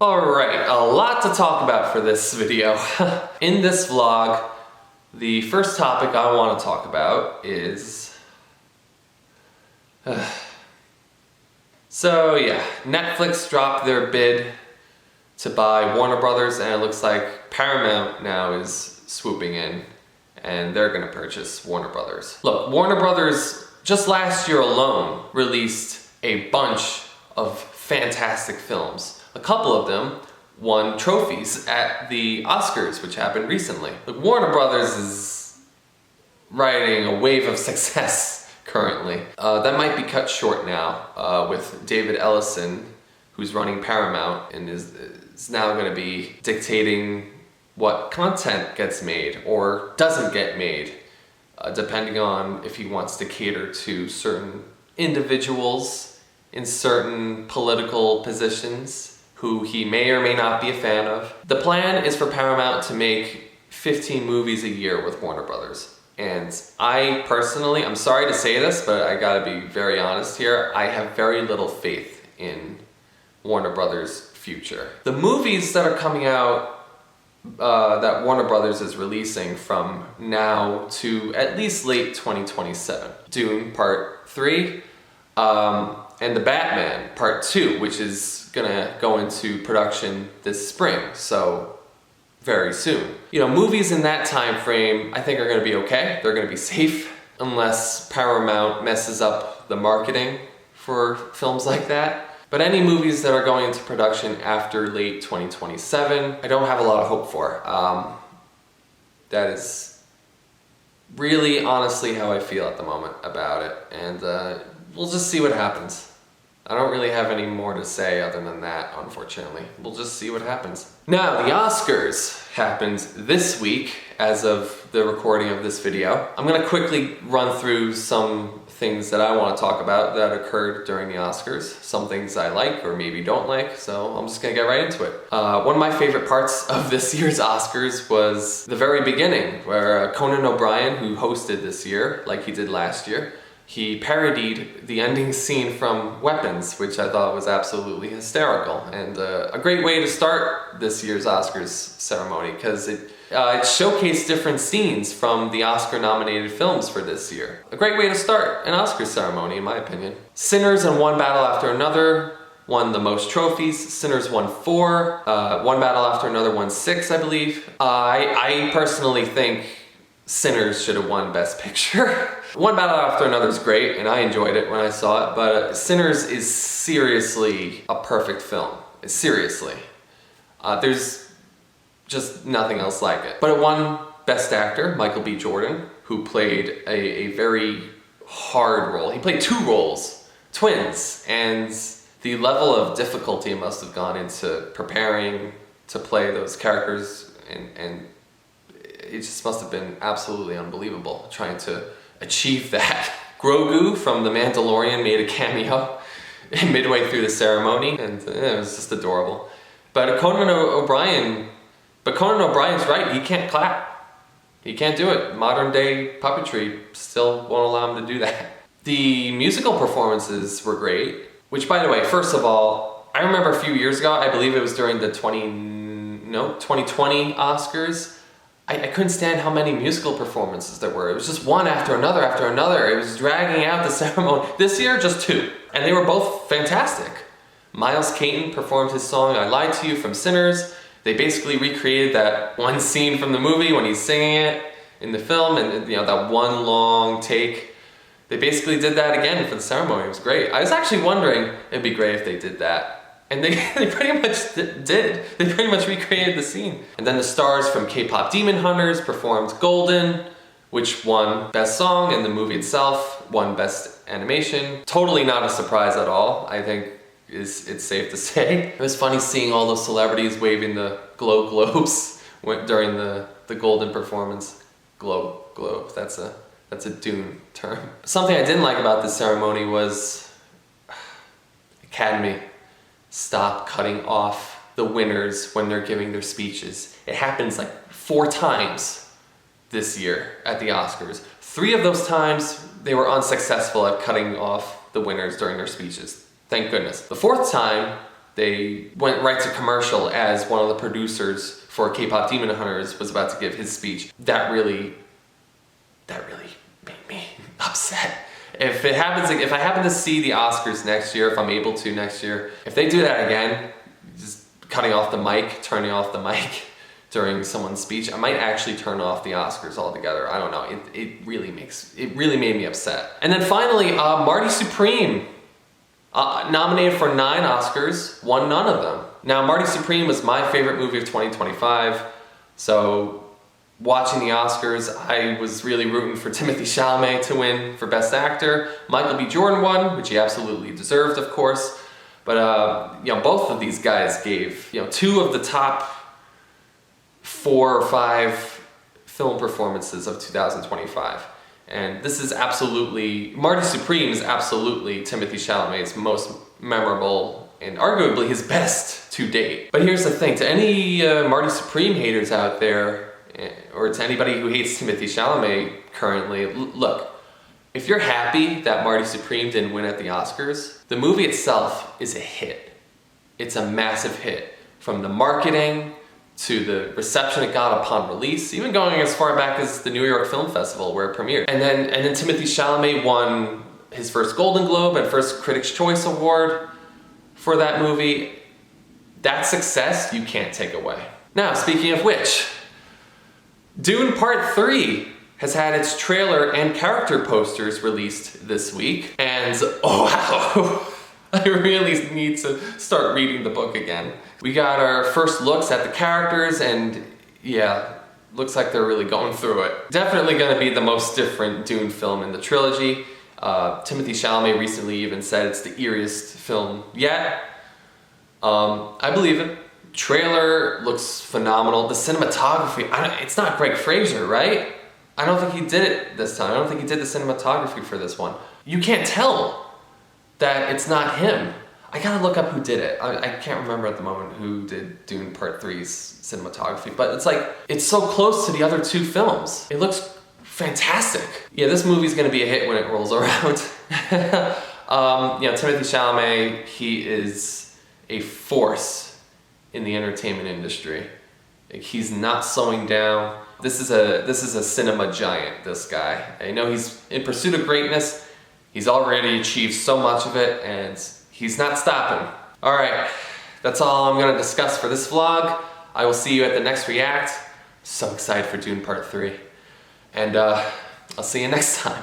Alright, a lot to talk about for this video. In this vlog, the first topic I want to talk about is... So yeah, Netflix dropped their bid to buy Warner Brothers, and it looks like Paramount now is swooping in and they're gonna purchase Warner Brothers. Look, Warner Brothers just last year alone released a bunch of fantastic films. A couple of them won trophies at the Oscars, which happened recently. Look, Warner Brothers is riding a wave of success currently. That might be cut short now with David Ellison, who's running Paramount and is now going to be dictating what content gets made or doesn't get made, depending on if he wants to cater to certain individuals in certain political positions who he may or may not be a fan of. The plan is for Paramount to make 15 movies a year with Warner Brothers. And I personally, I'm sorry to say this, but I gotta be very honest here, I have very little faith in Warner Brothers' future. The movies that are coming out that Warner Brothers is releasing from now to at least late 2027. Dune Part 3, and The Batman Part 2, which is gonna go into production this spring, so very soon. You know, movies in that time frame I think are gonna be okay. They're gonna be safe unless Paramount messes up the marketing for films like that. But any movies that are going into production after late 2027, I don't have a lot of hope for. That is really honestly how I feel at the moment about it. And we'll just see what happens. I don't really have any more to say other than that, unfortunately. We'll just see what happens. Now, the Oscars happened this week as of the recording of this video. I'm gonna quickly run through some things that I want to talk about that occurred during the Oscars. Some things I like or maybe don't like, so I'm just gonna get right into it. One of my favorite parts of this year's Oscars was the very beginning, where Conan O'Brien, who hosted this year, like he did last year, he parodied the ending scene from Weapons, which I thought was absolutely hysterical, and a great way to start this year's Oscars ceremony, because it showcased different scenes from the Oscar-nominated films for this year. A great way to start an Oscar ceremony, in my opinion. Sinners and One Battle After Another won the most trophies. Sinners won 4. One Battle After Another won 6, I believe. I personally think Sinners should have won Best Picture. One Battle After Another is great, and I enjoyed it when I saw it, but Sinners is seriously a perfect film. Seriously. There's just nothing else like it. But it won Best Actor, Michael B. Jordan, who played a very hard role. He played 2 roles, twins, and the level of difficulty must have gone into preparing to play those characters, and it just must have been absolutely unbelievable trying to achieve that. Grogu from The Mandalorian made a cameo midway through the ceremony, and it was just adorable. But Conan O'Brien's right, he can't clap. He can't do it. Modern day puppetry still won't allow him to do that. The musical performances were great, which, by the way, first of all, I remember a few years ago, I believe it was during the 2020 Oscars, I couldn't stand how many musical performances there were. It was just one after another after another. It was dragging out the ceremony. This year, just 2. And they were both fantastic. Miles Caton performed his song I Lied to You from Sinners. They basically recreated that one scene from the movie when he's singing it in the film, and you know, that one long take. They basically did that again for the ceremony. It was great. I was actually wondering, it'd be great if they did that. And they pretty much did. They pretty much recreated the scene. And then the stars from K-Pop Demon Hunters performed Golden, which won Best Song, and the movie itself won Best Animation. Totally not a surprise at all, I think it's safe to say. It was funny seeing all those celebrities waving the globes during the Golden performance. Globe, that's a Dune term. Something I didn't like about this ceremony was Academy. Stop cutting off the winners when they're giving their speeches. It happens like 4 times this year at the Oscars. 3 of those times they were unsuccessful at cutting off the winners during their speeches. Thank goodness. The 4th time, they went right to commercial as one of the producers for K-Pop Demon Hunters was about to give his speech. That really made me upset. If I happen to see the Oscars next year, if I'm able to next year, if they do that again, just turning off the mic during someone's speech, I might actually turn off the Oscars altogether. I don't know. It really made me upset. And then finally, Marty Supreme, nominated for 9 Oscars, won none of them. Now, Marty Supreme was my favorite movie of 2025, so watching the Oscars, I was really rooting for Timothée Chalamet to win for Best Actor. Michael B. Jordan won, which he absolutely deserved, of course. But both of these guys gave 2 of the top 4 or 5 film performances of 2025. And this is absolutely, Marty Supreme is absolutely Timothée Chalamet's most memorable and arguably his best to date. But here's the thing, to any Marty Supreme haters out there, or to anybody who hates Timothée Chalamet currently, look, if you're happy that Marty Supreme didn't win at the Oscars, the movie itself is a hit. It's a massive hit. From the marketing, to the reception it got upon release, even going as far back as the New York Film Festival where it premiered. And then Timothée Chalamet won his first Golden Globe and first Critics' Choice Award for that movie. That success you can't take away. Now, speaking of which, Dune Part 3 has had its trailer and character posters released this week, and oh wow, I really need to start reading the book again. We got our first looks at the characters, and yeah, looks like they're really going through it. Definitely gonna be the most different Dune film in the trilogy. Timothée Chalamet recently even said it's the eeriest film yet. I believe it. Trailer looks phenomenal. The cinematography, it's not Greg Fraser, right? I don't think he did it this time. I don't think he did the cinematography for this one. You can't tell that it's not him. I gotta look up who did it. I can't remember at the moment who did Dune Part 3's cinematography, but it's so close to the other 2 films. It looks fantastic. Yeah, this movie's gonna be a hit when it rolls around. Timothée Chalamet, he is a force in the entertainment industry. Like, he's not slowing down. This is a cinema giant, this guy. I know he's in pursuit of greatness. He's already achieved so much of it, and he's not stopping. All right, that's all I'm gonna discuss for this vlog. I will see you at the next react. So excited for Dune Part 3. And I'll see you next time.